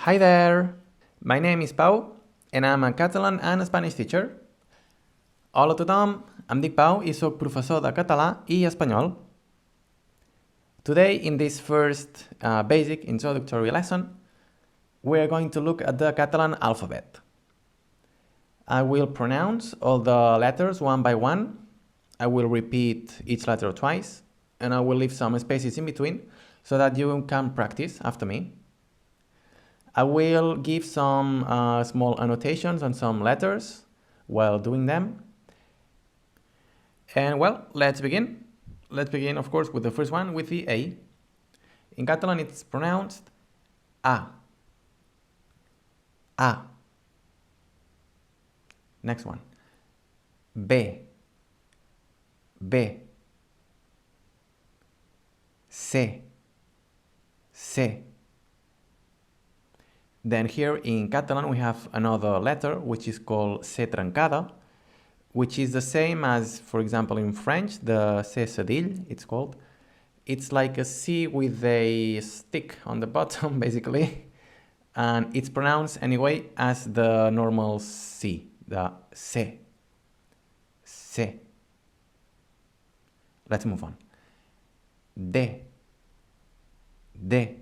Hi there! My name is Pau, and I'm a Catalan and Spanish teacher. Hola a tothom, em dic Pau i sóc professor de català i espanyol. Today, in this first basic introductory lesson, we're going to look at the Catalan alphabet. I will pronounce all the letters one by one. I will repeat each letter twice, and I will leave some spaces in between so that you can practice after me. I will give some small annotations on some letters while doing them. And well, let's begin. Let's begin, of course, with the first one, with the A. In Catalan, it's pronounced A. A. Next one. B. B. C. C. Then here in Catalan we have another letter which is called C trencada, which is the same as, for example, in French, the C cédille, it's called. It's like a C with a stick on the bottom, basically. And it's pronounced anyway as the normal C, the C. C. Let's move on. D. D.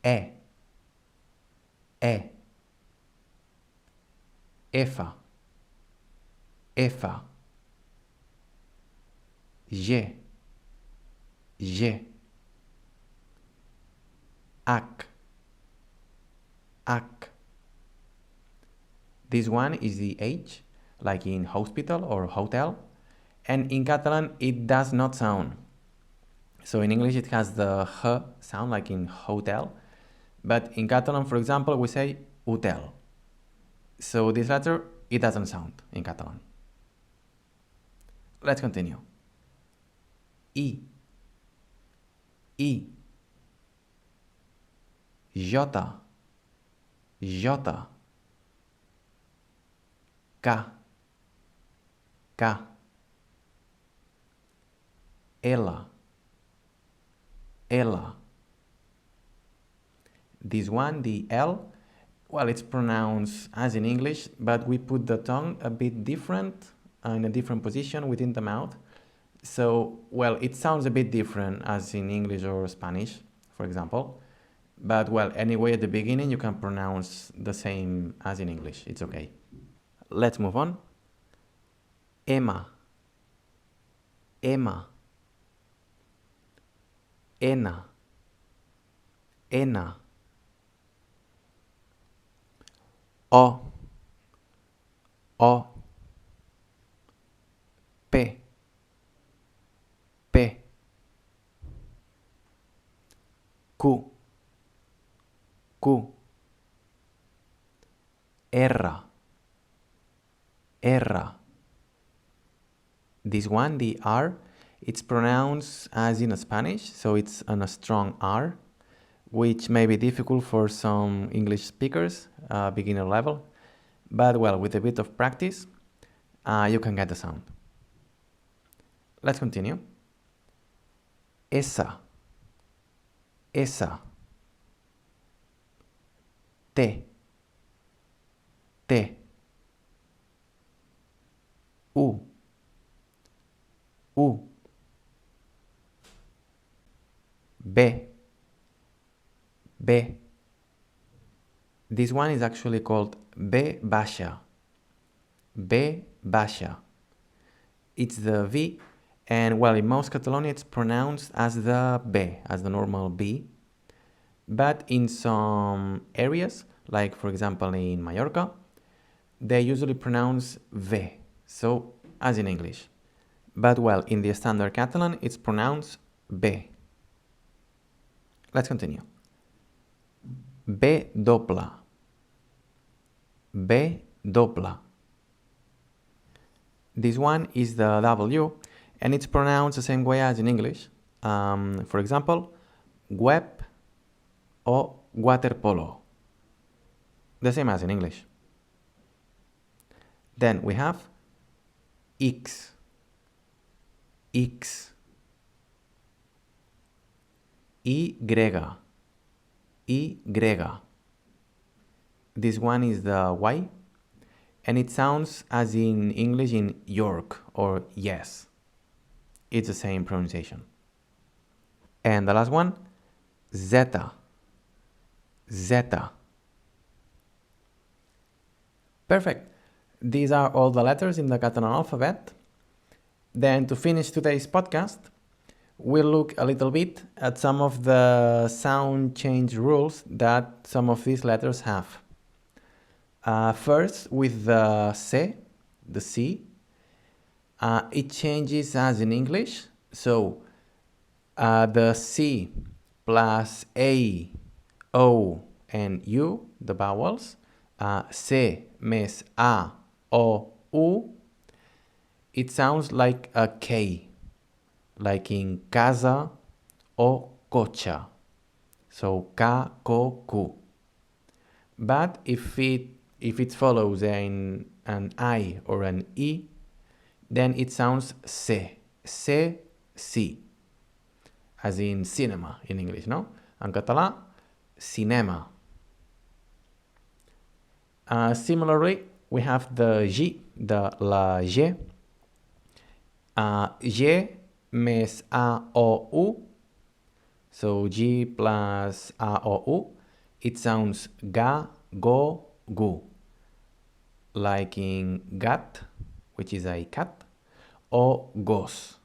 E. E. F. F. G. G. H. H. This one is the H, like in hospital or hotel, and in Catalan it does not sound. So in English it has the H sound, like in hotel, but in Catalan, for example, we say hotel. So this letter, it doesn't sound in Catalan. Let's continue. I. I. J. J. K. K. L. L. This one, the L, well, it's pronounced as in English, but we put the tongue a bit different, in a different position within the mouth. So, well, it sounds a bit different as in English or Spanish, for example. But, well, anyway, at the beginning, you can pronounce the same as in English. It's okay. Let's move on. Emma. Emma. Ena. Ena. O. O. P. P. Q. Q. R. R. This one, the R, it's pronounced as in Spanish, so it's on a strong R, which may be difficult for some English speakers, beginner level. But, well, with a bit of practice, you can get the sound. Let's continue. Esa. Esa. T. T. U. U. B. B. This one is actually called B baixa. B baixa. It's the V, and well, in most Catalonia it's pronounced as the B, as the normal B. But in some areas, like for example in Mallorca, they usually pronounce V, so as in English. But well, in the standard Catalan, it's pronounced B. Let's continue. B doble. B doble. This one is the W, and it's pronounced the same way as in English. For example, web or waterpolo. The same as in English. Then we have X. X. Y. Y. This one is the Y, and it sounds as in English in York or yes. It's the same pronunciation. And the last one, zeta. Zeta. Perfect. These are all the letters in the Catalan alphabet. Then to finish today's podcast, we'll look a little bit at some of the sound change rules that some of these letters have. First, with the C, the C, it changes as in English. So the C plus A, O, and U, the vowels, C més A, O, U, it sounds like a K, like in casa or cotxe. So K, ko, ku. But if it follows an I or an E, then it sounds C, si, as in cinema in English, no? En català, cinema. Similarly, we have the G, la G. G més A, O, U. So G plus A, O, U. It sounds ga, go, gu. Like in gat, which is a cat, or gos,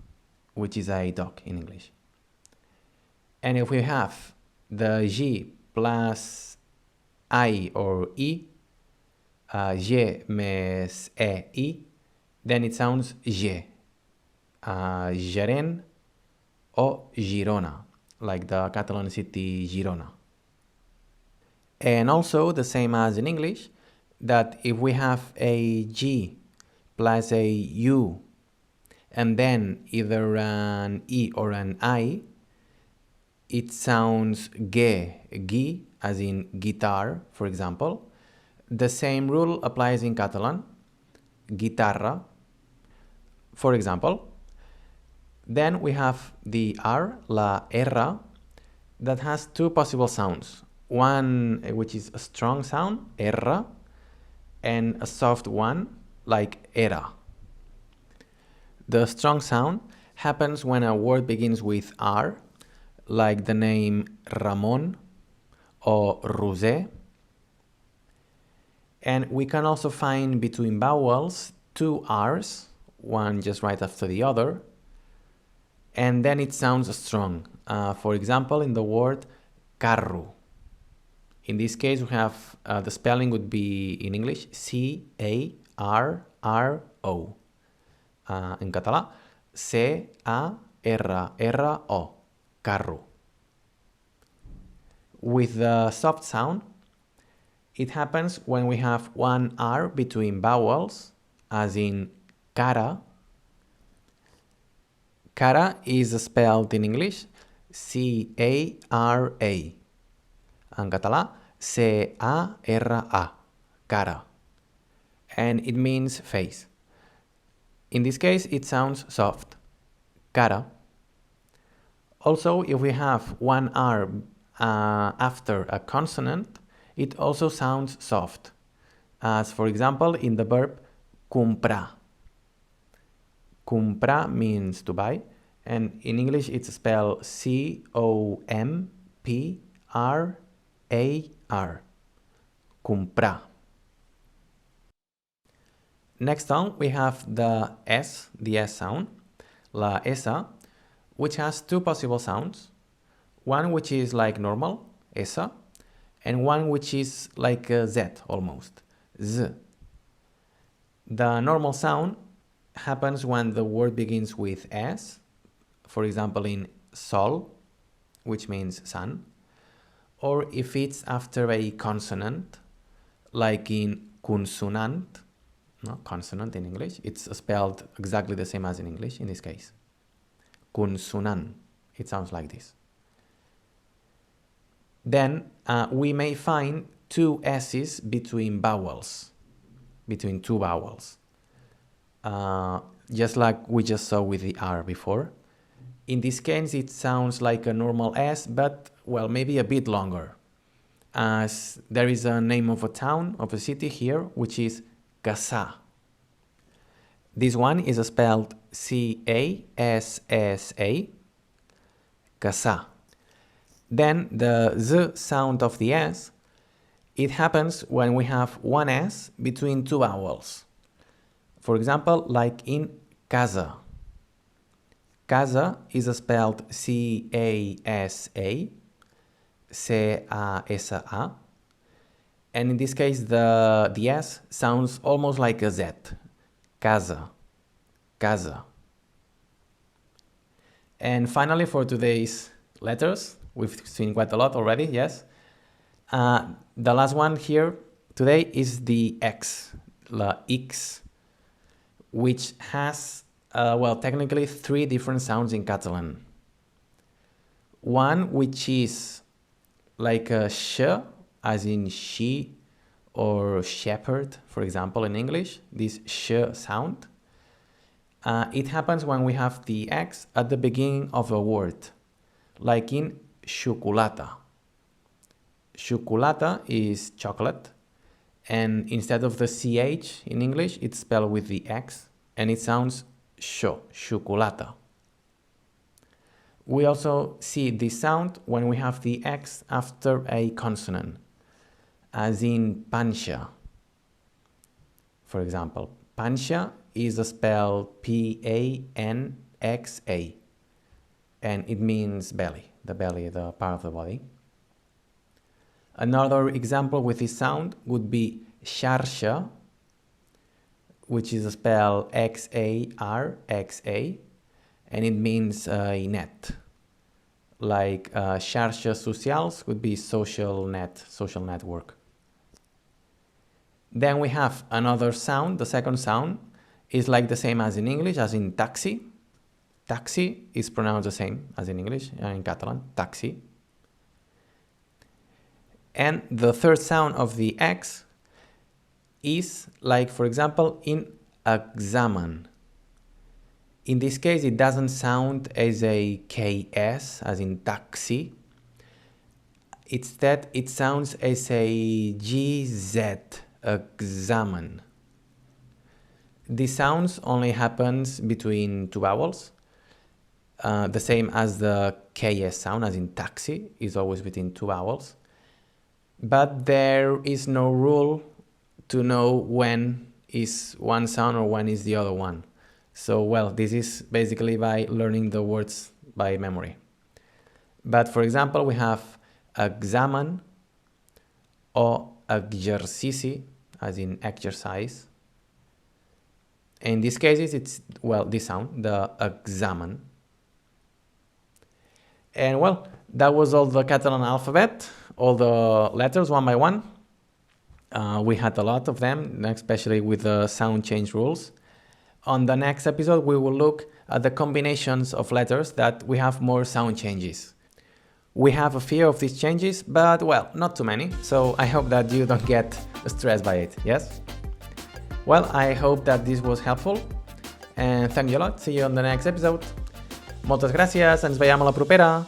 which is a dog in English. And if we have the G plus I or E, G més E, I, then it sounds G, gerent or Girona, like the Catalan city Girona. And also the same as in English, that if we have a G plus a U and then either an E or an I, it sounds gi, as in guitar, for example. The same rule applies in Catalan, guitarra, for example. Then we have the R, la R, that has two possible sounds. One which is a strong sound, R, and a soft one, like era. The strong sound happens when a word begins with R, like the name Ramon or Roser. And we can also find between vowels two R's, one just right after the other, and then it sounds strong. For example, in the word carro. In this case, we have the spelling would be in English C-A-R-R-O. In català, C-A-R-R-O, carro. With the soft sound, it happens when we have one R between vowels, as in cara. Cara is spelled in English C-A-R-A. En català, C-A-R-A, cara. And it means face. In this case, it sounds soft, cara. Also, if we have one R after a consonant, it also sounds soft, as for example in the verb comprar. Comprar means to buy, and in English it's spelled C-O-M-P-R-A-R. Comprar. Next on we have the S sound, la S, which has two possible sounds. One which is like normal, S, and one which is like a Z almost, Z. The normal sound happens when the word begins with S, for example in sol, which means sun, or if it's after a consonant, like in consonant, no, consonant in English, it's spelled exactly the same as in English in this case. Consonant, it sounds like this. Then we may find two S's between vowels, between two vowels, just like we just saw with the R before. In this case, it sounds like a normal S, but, well, maybe a bit longer. as there is a name of a town, of a city here, which is Cassà. This one is spelled C-A-S-S-A, Cassà. Then the Z sound of the S, it happens when we have one S between two vowels. For example, like in casa. Casa is spelled C-A-S-A, C-A-S-A, and in this case the S sounds almost like a Z. Casa, casa. And finally, for today's letters, we've seen quite a lot already, yes? The last one here today is the X, la X, which has, technically 3 different sounds in Catalan. One which is like a sh, as in she or shepherd, for example, in English, this sh sound. It happens when we have the X at the beginning of a word, like in xocolata. Xocolata is chocolate, and instead of the CH in English, it's spelled with the X, and it sounds xocolata. We also see this sound when we have the X after a consonant, as in panxa. For example, panxa is spelled P-A-N-X-A, and it means belly, the part of the body. Another example with this sound would be xarxa, which is spelled X-A-R-X-A, and it means a net. Like xarxes socials would be social network. Then we have another sound. The second sound is like the same as in English, as in taxi. Taxi is pronounced the same as in English, in Catalan, taxi. And the third sound of the X is like, for example, in examen. In this case, it doesn't sound as a KS, as in taxi. Instead, it sounds as a GZ, examen. This sound only happens between 2 vowels. The same as the KS sound, as in taxi, is always between 2 vowels. But there is no rule to know when is one sound or when is the other one. So, this is basically by learning the words by memory. But for example, we have examen or exercici, as in exercise. In these cases, it's, this sound, the examen. And that was all the Catalan alphabet, all the letters one by one. We had a lot of them, especially with the sound change rules. On the next episode, we will look at the combinations of letters that we have more sound changes. We have a few of these changes, but not too many, so I hope that you don't get stressed by it, yes? I hope that this was helpful, and thank you a lot. See you on the next episode. Moltes gràcies, ens veiem a la propera!